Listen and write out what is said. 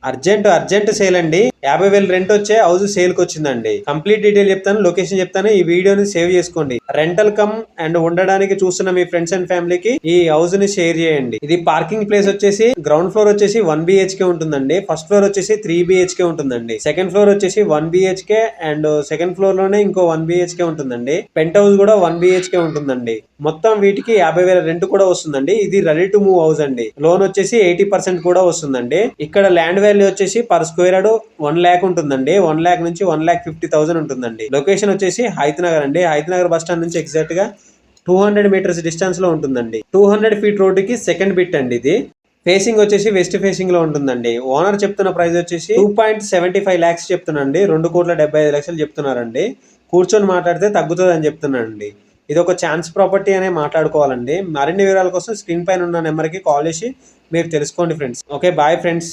Urgent sale అండి. 50,000 rent వచ్చే house sale కి వచ్చిందండి. కంప్లీట్ డీటెయిల్ చెప్తాను, లొకేషన్ చెప్తాను. ఈ వీడియోని సేవ్ చేసుకోండి. రెంటల్ కమ్ అండ్ ఉండడానికి చూస్తున్న మీ ఫ్రెండ్స్ అండ్ ఫ్యామిలీకి ఈ హౌస్ ని షేర్ చేయండి. ఇది పార్కింగ్ ప్లేస్ వచ్చేసి గ్రౌండ్ ఫ్లోర్ వచ్చేసి 1 BHK ఉంటుందండి. ఫస్ట్ ఫ్లోర్ వచ్చేసి 3 BHK ఉంటుందండి. సెకండ్ ఫ్లోర్ వచ్చేసి 1 BHK అండ్ సెకండ్ ఫ్లోర్ లోనే ఇంకో 1 BHK ఉంటుందండి. పెంట్ హౌస్ కూడా 1 BHK ఉంటుందండి. మొత్తం వీటికి 50,000 రెంట్ కూడా వస్తుందండి. ఇది రెడీ టు మూవ్ హౌస్ అండి. లోన్ వచ్చేసి 80% కూడా వస్తుందండి. ఇక్కడ ల్యాండ్ వాల్యూ వచ్చేసి పర్ స్క్వేర్ యార్డ్ 1 lakh ఉంటుందండి. 1 lakh నుంచి 1,50,000 ఉంటుందండి. లొకేషన్ వచ్చేసి హైతనగర్ అండి. హైతనగర్ బస్ స్టాండ్ నుంచి ఎగ్జాక్ట్ గా 200 మీటర్స్ డిస్టెన్స్ లో ఉంటుందండి. 200 ఫీట్ రోడ్డుకి సెకండ్ బిట్ అండి ఇది. ఫేసింగ్ వచ్చేసి వెస్ట్ ఫేసింగ్ లో ఉంటుందండి. ఓనర్ చెప్తున్న ప్రైస్ వచ్చేసి 2.75 lakhs చెప్తున్నాండి. 2,75,00,000 చెప్తున్నారండి. కూర్చొని మాట్లాడితే తగ్గుతుంది అని చెప్తున్నానండి. ఇది ఒక ఛాన్స్ ప్రాపర్టీ అనే మాట్లాడుకోవాలండి. మరిన్ని వివరాల కోసం స్క్రీన్ పైన ఉన్న నెంబర్కి కాల్ చేసి మీరు తెలుసుకోండి ఫ్రెండ్స్. Okay, bye friends.